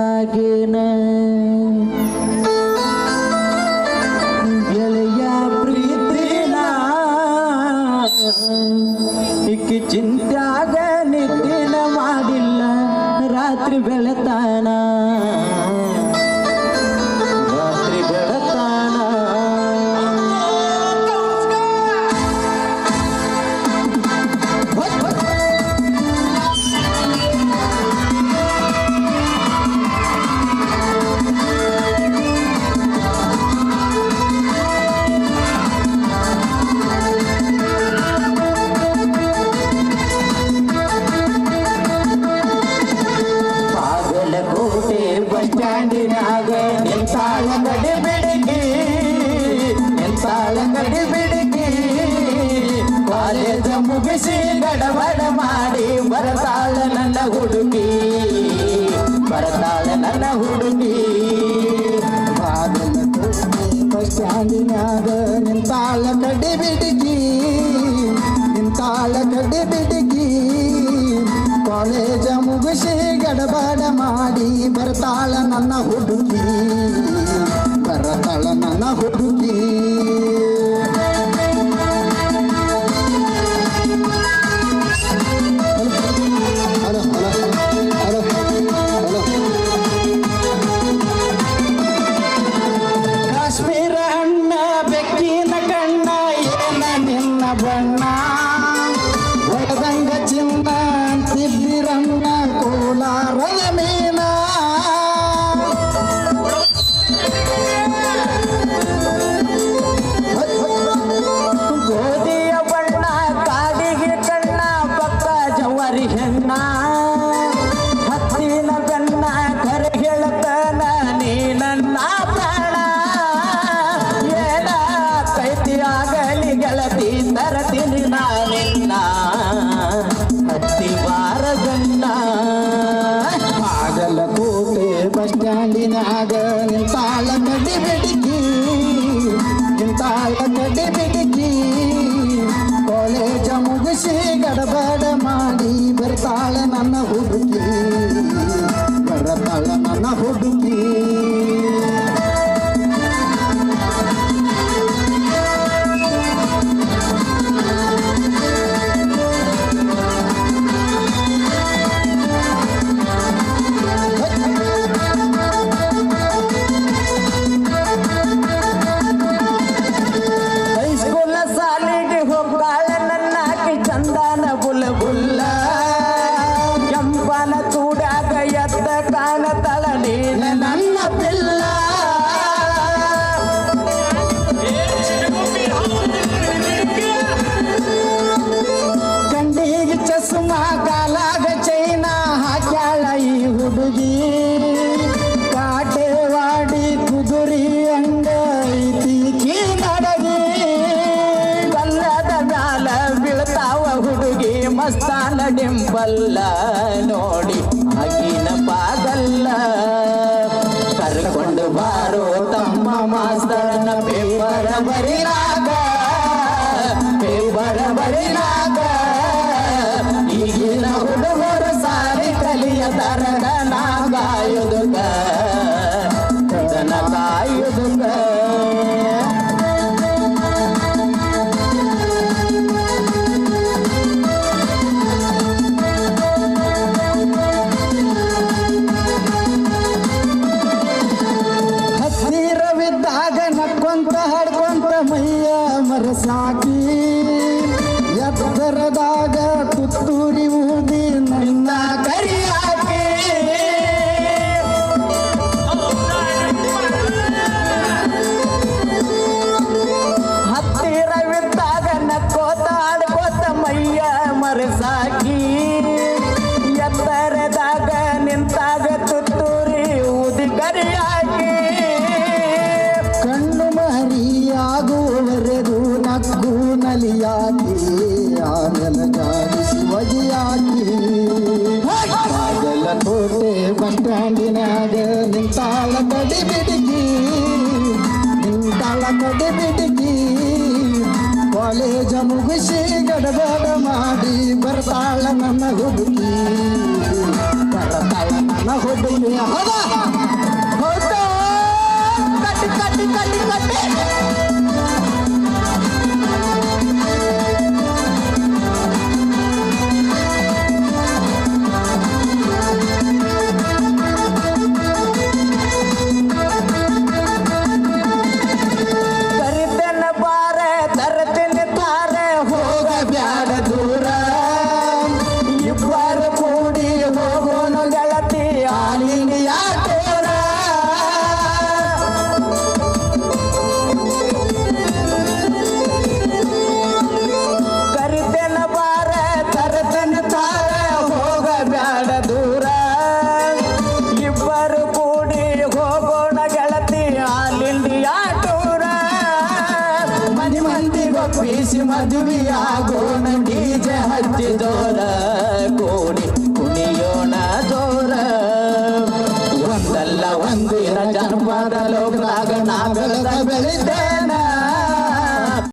ಮನಸ್ಸಾಗೇನ ಗೆಳೆಯ ಪ್ರೀತಿನ ಇಕ್ಕಿ ಚಿಂತ್ಯಾಗ ನಿದ್ದಿನ ಮಾಡಿಲ್ಲ ರಾತ್ರಿ ಬೆಳತಾನ ಸ್ಟ್ಯಾಂಡಿನಾಗ ನಿಂತಾಳ ಗಡಿ ಬಿಡಿಗಿ ಕಾಲೇಜ ಮುಗಿಸಿ ಗಡಬಡ ಮಾಡಿ ಬರತಾಳ ನನ್ನ ಹುಡುಗಿ ಬಾಗಲಕೋಟೆ ಸ್ಟ್ಯಾಂಡಿನಾಗ ನಿಂತಾಳ ಗಡಿ ಬಿಡಿಗಿ ಕಾಲೇಜ ಮುಗಿಸಿ ಗಡಬಡ ಮಾಡಿ ಬರ್ತಾಳ ನನ್ನ ಹುಡುಗಿ ಕಾಶ್ಮೀರ ಹಣ್ಣ ಬೆಕ್ಕಿನ ಕಣ್ಣ ಏನ ನಿನ್ನ ಬಣ್ಣ ಒಡದಂಗ ಚಿನ್ನ ತಿಬ್ಬಿರನ್ನ ಕೋಲಾರದ ಮೀನ ಗೋಧಿಯ ಬಣ್ಣ ಕಾಡಿಗೆ ಕಣ್ಣ ಪಕ್ಕ ಜವರಿ ಹೆಣ್ಣ ಹತ್ತಿನ ಬೆನ್ನ ಕರೆ ಹೇಳತನ ನೀ ನನ್ನ ಪ್ರಾಣ ಏನ ಕೈತಿ ಆಗಲಿ ಗೆಳತಿ ತರತೀನಿ ನಾನಿನ್ನ ಹತ್ತಿ ಬಾರಗಣ್ಣ ಬಾಗಲಕೋಟೆ ಬಸ್ ಸ್ಟ್ಯಾಂಡಿನಾಗ ನಿಂತಾಳ ಗಡಿ ಬಿಡಿಗಿ ಕಾಲೇಜ ಮುಗಿಸಿ ಗಡಬಡ ಮಾಡಿ ಬರ್ತಾಳ ನನ್ನ ಹುಡುಗಿ ಹೈಸ್ಕೂಲ ಸಾಲಿಗೆ ಹೋಗಾಳ ನನ್ನ ಚಂದನ ಬುಲ್ಲ ಕೆಂಪನ ಚೂಡಾಗ ಎದ್ದ ಕಾಣತಳ ನೀನ ನನ್ನ ಪಿಲ್ಲ ಕಂಡಿಗೆ ಚಸ್ಮಾ ಕಾಲಾಗ ಚೈನ ಹಾಕ್ಯಾಳ ಈ ಹುಡುಗಿ ಕಾಟೆವಾಡಿ ಕುದುರಿ ಅಂಗ ಐತಿ ನಡಗಿ ಕಲ್ಲದ ಮ್ಯಾಲ ಬೀಳ್ತಾವ ಹುಡುಗಿ ಮಸ್ತಾನ ಡಿಂಪಲ್ಲ ನೋಡಿ ಆಗಿನ ಪಾಗಲ್ಲ ಕರ್ಕೊಂಡು ಬಾರೋ ತಮ್ಮ ಮಾಸ್ತರನ ಪೇಪರ ಬರಿಲಾಗ ಈಗಿನ ಹುಡುಗರು ಸಾರಿ ಕಲಿಯ ತರಗ ನಾಗಾಯುದುಗ ಕಾಯುದುಗ ಹಸಿರವಿದ್ದಾಗ ನಕ್ಕೊಂತ ಹಾಡ್ಕೊಂತ ಮೈಯ ಮರಸಾಕಿ ಎತ್ತರದಾಗ ತುತ್ತೂರಿ ಊದಿ ನನ್ನ ಕರಿಯಾಕಿ ಹತ್ತಿರವಿದ್ದಾಗ ನಕ್ಕೋತ ಹಾಡ್ಕೋತ ಮೈಯ ಮರಸಾಕಿ ಎತ್ತರದಾಗ ನಿಂತಾಗ ತುತ್ತೂರಿ ಊದಿ ಕರಿಯಾಕಿ ಕಣ್ಣು ಮರಿಯಾಗುವರೆದು ನಕ್ಕು ನಲಿಯಾಕಿ ಆಮೇಲೆ ಜಾಡಿಸಿ ಒಜಿಯಾಕಿ ಬಾಗಲಕೋಟೆ ಬಸ್ ಸ್ಟ್ಯಾಂಡಿನಾಗ ನಿಂತಾಳ ಗಡಿ ಬಿಡಿಗಿ ಕಾಲೇಜ ಮುಗಿಸಿ ಗಡಬಡ ಮಾಡಿ ಬರ್ತಾಳ ನನ್ನ ಹುಡುಗಿ ಬರ್ತಾಳ ನಾ ಹೋಗ್ತೀನಿ ಹೌದಾ ಹೌದಾ ಕಟ್ಟಿ ಕಟ್ಟಿ ಕಟ್ಟಿ ಕಟ್ಟಿ ಮದುವೆಯಾಗೋಣ ಡಿಜೆ ಹಚ್ಚಿ ಜೋರ ಕೋಡಿ ಕುಣಿಯೋಣ ಜೋರ ಒಂದಲ್ಲ ಒಂದಿನ ಜನಪದ ಲೋಕದಾಗ ನಾಗದ ಬೆಳಿತೆ